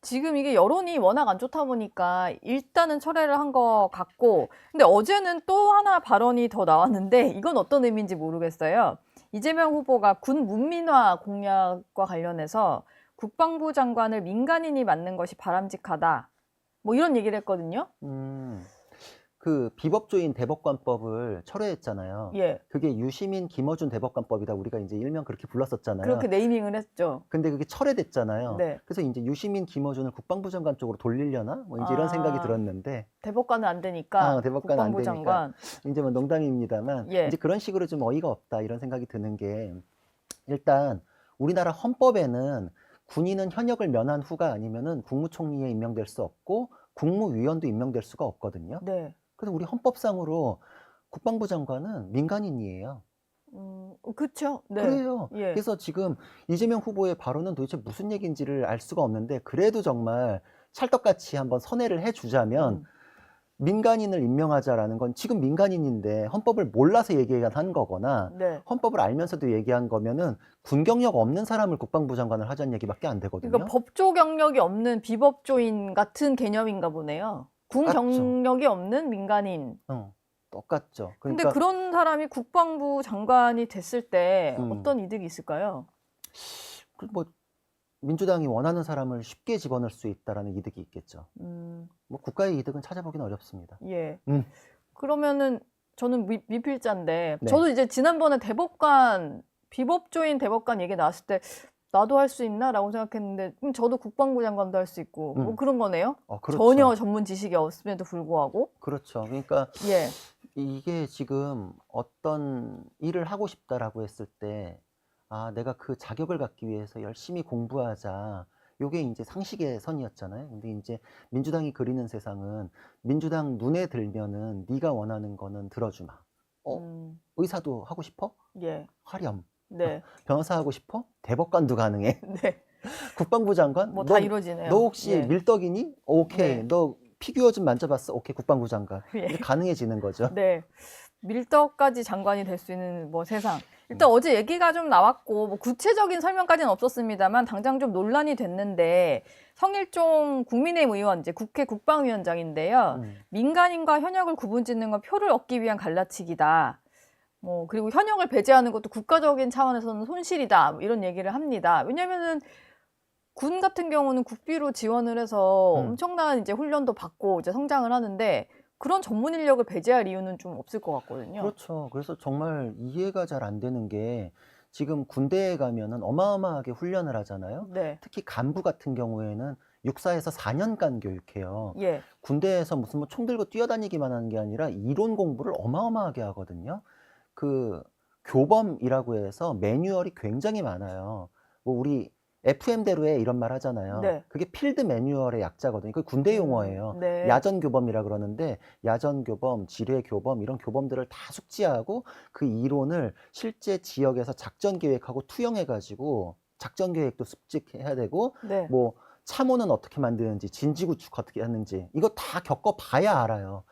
지금 이게 여론이 워낙 안 좋다 보니까 일단은 철회를 한 것 같고, 근데 어제는 또 하나 발언이 더 나왔는데 이건 어떤 의미인지 모르겠어요. 이재명 후보가 군 문민화 공약과 관련해서 국방부 장관을 민간인이 맡는 것이 바람직하다. 뭐 이런 얘기를 했거든요. 그 비법조인 대법관법을 철회했잖아요. 예. 그게 유시민 김어준 대법관법이다. 우리가 이제 일명 그렇게 불렀었잖아요. 그렇게 네이밍을 했죠. 근데 그게 철회됐잖아요. 네. 그래서 이제 유시민 김어준을 국방부 장관 쪽으로 돌리려나? 뭐 이제 이런 생각이 들었는데. 대법관은 안 되니까 대법관 안 국방부 되니까. 장관. 이제 뭐 농담입니다만 예. 이제 그런 식으로 좀 어이가 없다 이런 생각이 드는 게, 일단 우리나라 헌법에는 군인은 현역을 면한 후가 아니면은 국무총리에 임명될 수 없고 국무위원도 임명될 수가 없거든요. 네. 그래서 우리 헌법상으로 국방부 장관은 민간인이에요. 그쵸. 네. 그래요. 예. 그래서 지금 이재명 후보의 발언은 도대체 무슨 얘기인지를 알 수가 없는데, 그래도 정말 찰떡같이 한번 선회를 해주자면 민간인을 임명하자라는 건 지금 민간인인데 헌법을 몰라서 얘기한 거거나 네. 헌법을 알면서도 얘기한 거면은 군 경력 없는 사람을 국방부 장관을 하자는 얘기밖에 안 되거든요. 그러니까 법조 경력이 없는 비법조인 같은 개념인가 보네요. 군 똑같죠. 경력이 없는 민간인. 똑같죠. 근데 그러니까 그런 사람이 국방부 장관이 됐을 때 음. 어떤 이득이 있을까요? 뭐 민주당이 원하는 사람을 쉽게 집어넣을 수 있다라는 이득이 있겠죠. 뭐 국가의 이득은 찾아보기는 어렵습니다. 예. 음. 그러면은 저는 미필자인데, 네. 저도 이제 지난번에 대법관, 비법조인 대법관 얘기 나왔을 때 나도 할 수 있나라고 생각했는데, 그럼 저도 국방부 장관도 할 수 있고 뭐 그런 거네요. 그렇죠. 전혀 전문 지식이 없음에도 불구하고. 그렇죠. 그러니까 예. 이게 지금 어떤 일을 하고 싶다라고 했을 때, 내가 그 자격을 갖기 위해서 열심히 공부하자. 요게 이제 상식의 선이었잖아요. 근데 이제 민주당이 그리는 세상은, 민주당 눈에 들면은 네가 원하는 거는 들어주마. 의사도 하고 싶어? 예. 화렴. 네. 변호사 하고 싶어? 대법관도 가능해. 네. 국방부 장관? 뭐 다 이루어지네요. 너 혹시 예. 밀떡이니? 오케이. 네. 너 피규어 좀 만져봤어? 오케이. 국방부 장관. 예. 이제 가능해지는 거죠. 네. 밀떡까지 장관이 될 수 있는 뭐 세상. 일단 어제 얘기가 좀 나왔고, 뭐 구체적인 설명까지는 없었습니다만 당장 좀 논란이 됐는데, 성일종 국민의힘 의원, 이제 국회 국방위원장인데요. 민간인과 현역을 구분짓는 건 표를 얻기 위한 갈라치기다. 뭐 그리고 현역을 배제하는 것도 국가적인 차원에서는 손실이다. 뭐 이런 얘기를 합니다. 왜냐면은 군 같은 경우는 국비로 지원을 해서 엄청난 이제 훈련도 받고 이제 성장을 하는데, 그런 전문 인력을 배제할 이유는 좀 없을 것 같거든요. 그렇죠. 그래서 정말 이해가 잘 안 되는 게, 지금 군대에 가면은 어마어마하게 훈련을 하잖아요. 네. 특히 간부 같은 경우에는 육사에서 4년간 교육해요. 예. 군대에서 무슨 뭐 총 들고 뛰어다니기만 하는 게 아니라 이론 공부를 어마어마하게 하거든요. 그 교범이라고 해서 매뉴얼이 굉장히 많아요. 뭐 우리 FM대로에 이런 말 하잖아요. 네. 그게 필드 매뉴얼의 약자거든요. 그 군대 용어예요. 네. 야전 교범이라 그러는데, 야전 교범, 지뢰 교범 이런 교범들을 다 숙지하고 그 이론을 실제 지역에서 작전 계획하고 투영해 가지고 작전 계획도 습득해야 되고, 네. 뭐 참호는 어떻게 만드는지, 진지구축 어떻게 하는지 이거 다 겪어봐야 알아요.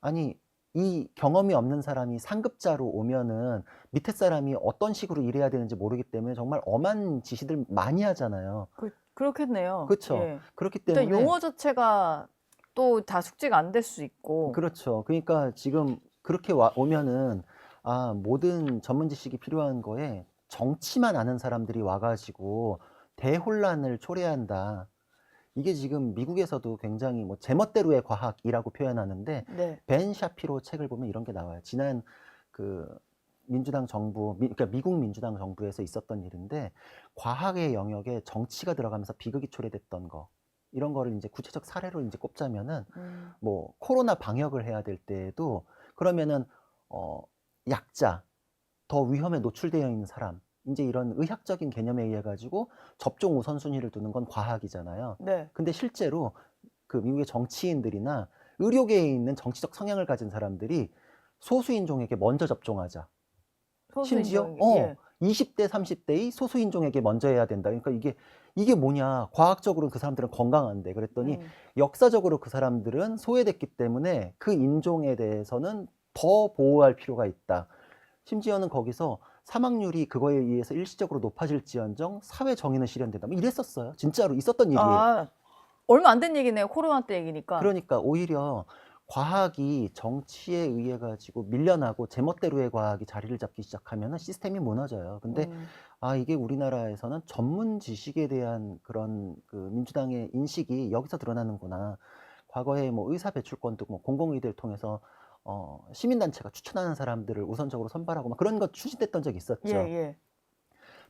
아니, 이 경험이 없는 사람이 상급자로 오면은 밑에 사람이 어떤 식으로 일해야 되는지 모르기 때문에 정말 엄한 지시들 많이 하잖아요. 그렇겠네요. 그렇죠. 예. 그렇기 일단 때문에 용어 자체가 또 다 숙지가 안 될 수 있고. 그렇죠. 그러니까 지금 그렇게 오면은 모든 전문 지식이 필요한 거에 정치만 아는 사람들이 와가지고 대혼란을 초래한다. 이게 지금 미국에서도 굉장히 뭐 제멋대로의 과학이라고 표현하는데, 네. 벤 샤피로 책을 보면 이런 게 나와요. 지난 그 민주당 정부, 그러니까 미국 민주당 정부에서 있었던 일인데, 과학의 영역에 정치가 들어가면서 비극이 초래됐던 거, 이런 거를 이제 구체적 사례로 이제 꼽자면은, 뭐 코로나 방역을 해야 될 때에도 그러면은 약자, 더 위험에 노출되어 있는 사람, 이제 이런 의학적인 개념에 의해 가지고 접종 우선순위를 두는 건 과학이잖아요. 네. 근데 실제로 그 미국의 정치인들이나 의료계에 있는 정치적 성향을 가진 사람들이 소수인종에게 먼저 접종하자. 심지어 예. 20대, 30대의 소수인종에게 먼저 해야 된다. 그러니까 이게 뭐냐? 과학적으로 그 사람들은 건강한데. 그랬더니 역사적으로 그 사람들은 소외됐기 때문에 그 인종에 대해서는 더 보호할 필요가 있다. 심지어는 거기서 사망률이 그거에 의해서 일시적으로 높아질지언정 사회 정의는 실현된다. 뭐 이랬었어요. 진짜로 있었던 일이에요. 얼마 안 된 얘기네요. 코로나 때 얘기니까. 그러니까 오히려 과학이 정치에 의해 가지고 밀려나고 제멋대로의 과학이 자리를 잡기 시작하면은 시스템이 무너져요. 근데 이게 우리나라에서는 전문 지식에 대한 그런 그 민주당의 인식이 여기서 드러나는구나. 과거에 뭐 의사 배출권도 뭐 공공의대를 통해서 시민단체가 추천하는 사람들을 우선적으로 선발하고 막 그런 거 추진됐던 적이 있었죠. 예.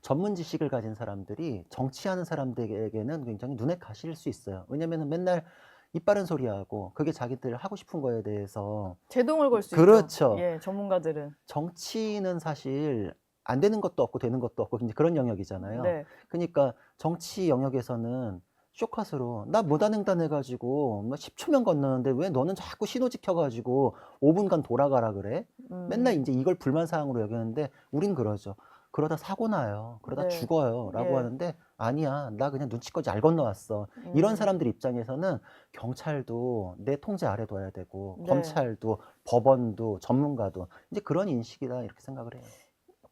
전문 지식을 가진 사람들이 정치하는 사람들에게는 굉장히 눈에 가실 수 있어요. 왜냐면은 맨날 입 바른 소리하고 그게 자기들 하고 싶은 거에 대해서 제동을 걸 수 그렇죠. 있죠. 예, 전문가들은. 정치는 사실 안 되는 것도 없고 되는 것도 없고 이제 그런 영역이잖아요. 네. 그러니까 정치 영역에서는 쇼컷으로 나 무단횡단 해가지고 뭐 10초면 건너는데 왜 너는 자꾸 신호 지켜가지고 5분간 돌아가라 그래? 맨날 이제 이걸 불만사항으로 여기는데 우린 그러죠. 그러다 사고 나요. 그러다 네. 죽어요. 라고 예. 하는데 아니야. 나 그냥 눈치껏 잘 건너왔어. 이런 사람들 입장에서는 경찰도 내 통제 아래 둬야 되고 네. 검찰도 법원도 전문가도 이제 그런 인식이다 이렇게 생각을 해요.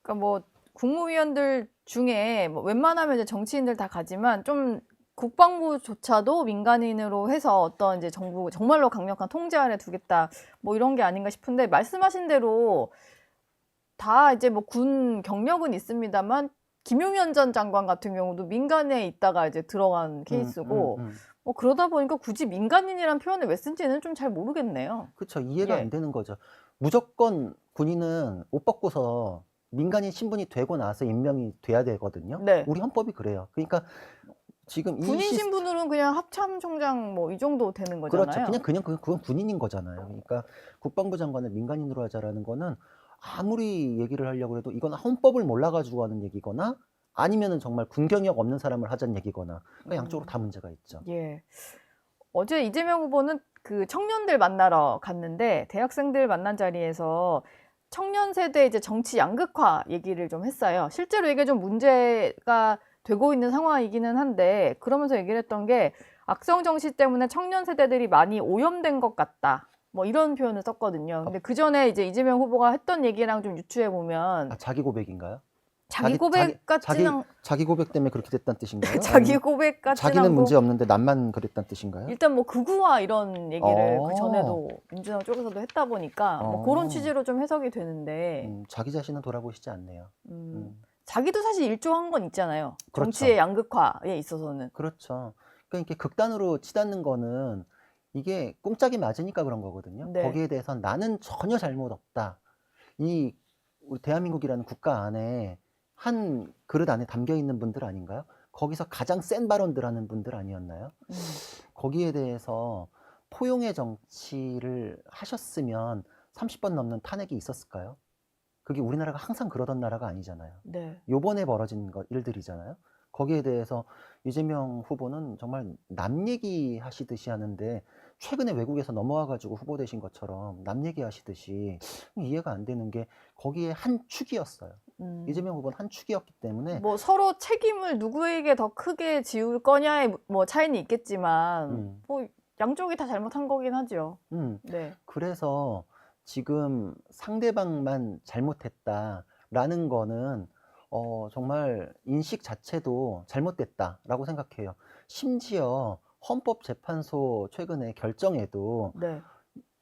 그러니까 뭐 국무위원들 중에 뭐 웬만하면 이제 정치인들 다 가지만 좀 국방부조차도 민간인으로 해서 어떤 이제 정부 정말로 강력한 통제 아래 두겠다 뭐 이런 게 아닌가 싶은데 말씀하신 대로 다 이제 뭐 군 경력은 있습니다만 김용현 전 장관 같은 경우도 민간에 있다가 이제 들어간 케이스고 뭐 그러다 보니까 굳이 민간인이란 표현을 왜 쓴지는 좀 잘 모르겠네요. 그렇죠. 이해가 예. 안 되는 거죠. 무조건 군인은 옷 벗고서 민간인 신분이 되고 나서 임명이 돼야 되거든요. 네. 우리 헌법이 그래요. 그러니까 지금 군인 이 신분으로는 그냥 합참총장 뭐 이 정도 되는 거잖아요. 그렇죠. 그건 군인인 거잖아요. 그러니까 국방부 장관을 민간인으로 하자라는 거는 아무리 얘기를 하려고 해도 이건 헌법을 몰라가지고 하는 얘기거나 아니면은 정말 군 경력 없는 사람을 하자는 얘기거나 그러니까 양쪽으로 다 문제가 있죠. 예. 어제 이재명 후보는 그 청년들 만나러 갔는데 대학생들 만난 자리에서 청년 세대 이제 정치 양극화 얘기를 좀 했어요. 실제로 이게 좀 문제가 되고 있는 상황이기는 한데 그러면서 얘기를 했던 게 악성 정치 때문에 청년 세대들이 많이 오염된 것 같다. 뭐 이런 표현을 썼거든요. 근데 그 전에 이제 이재명 후보가 했던 얘기랑 좀 유추해 보면 자기 고백인가요? 자기 고백 같지는 자기 고백 때문에 그렇게 됐다는 뜻인가요? 자기 고백 같지는 자기는 않고 문제 없는데 남만 그랬다는 뜻인가요? 일단 뭐 극우화 이런 얘기를 그 어. 전에도 민주당 쪽에서도 했다 보니까 뭐 그런 취지로 좀 해석이 되는데 자기 자신은 돌아보시지 않네요. 자기도 사실 일조한 건 있잖아요. 그렇죠. 정치의 양극화에 있어서는. 그렇죠. 그러니까 이렇게 극단으로 치닫는 거는 이게 꽁짝이 맞으니까 그런 거거든요. 네. 거기에 대해서 나는 전혀 잘못 없다. 이 우리 대한민국이라는 국가 안에 한 그릇 안에 담겨 있는 분들 아닌가요? 거기서 가장 센 발언들 하는 분들 아니었나요? 거기에 대해서 포용의 정치를 하셨으면 30번 넘는 탄핵이 있었을까요? 그게 우리나라가 항상 그러던 나라가 아니잖아요. 네. 요번에 벌어진 일들이잖아요. 거기에 대해서 이재명 후보는 정말 남 얘기 하시듯이 하는데 최근에 외국에서 넘어와가지고 후보 되신 것처럼 남 얘기 하시듯이 이해가 안 되는 게 거기에 한 축이었어요. 이재명 후보는 한 축이었기 때문에 뭐 서로 책임을 누구에게 더 크게 지울 거냐의 뭐 차이는 있겠지만 뭐 양쪽이 다 잘못한 거긴 하죠. 네. 그래서 지금 상대방만 잘못했다라는 거는 정말 인식 자체도 잘못됐다라고 생각해요. 심지어 헌법재판소 최근에 결정에도 네.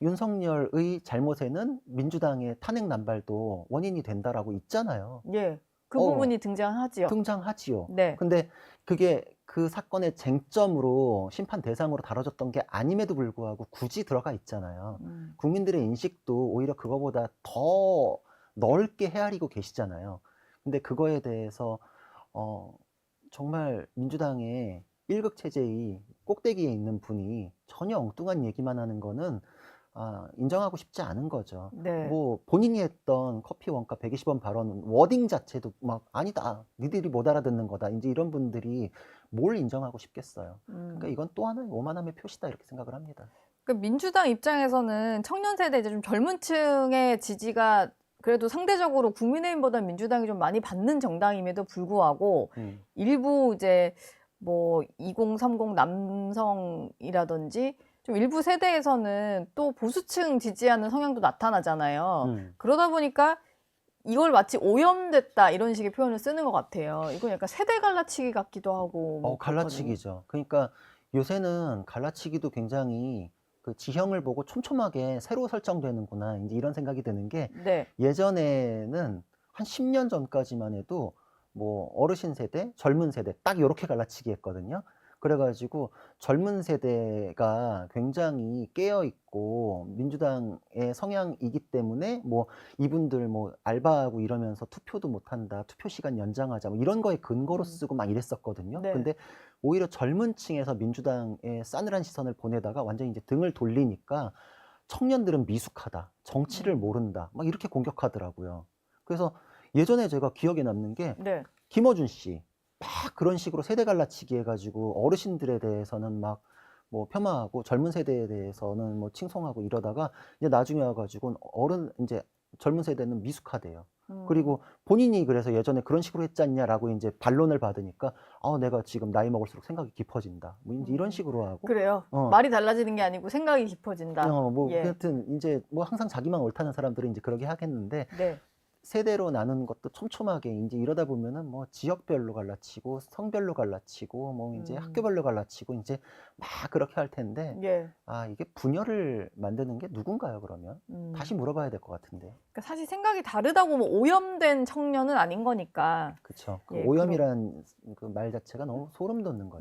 윤석열의 잘못에는 민주당의 탄핵 남발도 원인이 된다라고 있잖아요. 예. 그 부분이 등장하지요. 등장하지요. 네. 근데 그게 그 사건의 쟁점으로 심판 대상으로 다뤄졌던 게 아님에도 불구하고 굳이 들어가 있잖아요. 국민들의 인식도 오히려 그거보다 더 넓게 헤아리고 계시잖아요. 근데 그거에 대해서 정말 민주당의 일극 체제의 꼭대기에 있는 분이 전혀 엉뚱한 얘기만 하는 거는 인정하고 싶지 않은 거죠. 네. 뭐 본인이 했던 커피 원가 120원 발언 워딩 자체도 막 아니다. 니들이 못 알아듣는 거다. 이제 이런 분들이 뭘 인정하고 싶겠어요. 그러니까 이건 또 하나의 오만함의 표시다 이렇게 생각을 합니다. 그러니까 민주당 입장에서는 청년 세대 이제 좀 젊은 층의 지지가 그래도 상대적으로 국민의힘보다 민주당이 좀 많이 받는 정당임에도 불구하고 일부 이제 뭐 2030 남성이라든지 좀 일부 세대에서는 또 보수층 지지하는 성향도 나타나잖아요. 그러다 보니까 이걸 마치 오염됐다 이런 식의 표현을 쓰는 것 같아요. 이건 약간 세대 갈라치기 같기도 하고. 뭐 갈라치기죠. 그러니까 요새는 갈라치기도 굉장히 그 지형을 보고 촘촘하게 새로 설정되는구나. 이제 이런 생각이 드는 게 네. 예전에는 한 10년 전까지만 해도 뭐 어르신 세대, 젊은 세대 딱 요렇게 갈라치기 했거든요. 그래가지고 젊은 세대가 굉장히 깨어 있고 민주당의 성향이기 때문에 뭐 이분들 뭐 알바하고 이러면서 투표도 못 한다, 투표 시간 연장하자 뭐 이런 거에 근거로 쓰고 막 이랬었거든요. 네. 근데 오히려 젊은 층에서 민주당에 싸늘한 시선을 보내다가 완전히 이제 등을 돌리니까 청년들은 미숙하다, 정치를 모른다, 막 이렇게 공격하더라고요. 그래서 예전에 제가 기억에 남는 게 네. 김어준 씨, 막 그런 식으로 세대 갈라치기 해가지고 어르신들에 대해서는 막 뭐 폄하하고 젊은 세대에 대해서는 뭐 칭송하고 이러다가 이제 나중에 와가지고 이제 젊은 세대는 미숙하대요. 그리고 본인이 그래서 예전에 그런 식으로 했지 않냐라고 이제 반론을 받으니까 내가 지금 나이 먹을수록 생각이 깊어진다. 뭐 이제 이런 식으로 하고 그래요. 어. 말이 달라지는 게 아니고 생각이 깊어진다. 뭐 예. 하여튼 이제 뭐 항상 자기만 옳다는 사람들은 이제 그러게 하겠는데 네. 세대로 나누는 것도 촘촘하게 이제 이러다 보면은 뭐 지역별로 갈라치고 성별로 갈라치고 뭐 이제 학교별로 갈라치고 이제 막 그렇게 할 텐데 예. 이게 분열을 만드는 게 누군가요, 그러면? 다시 물어봐야 될 것 같은데. 그러니까 사실 생각이 다르다고 뭐 오염된 청년은 아닌 거니까. 그쵸. 그 예, 오염이란 그 말 자체가 너무 소름 돋는 거죠.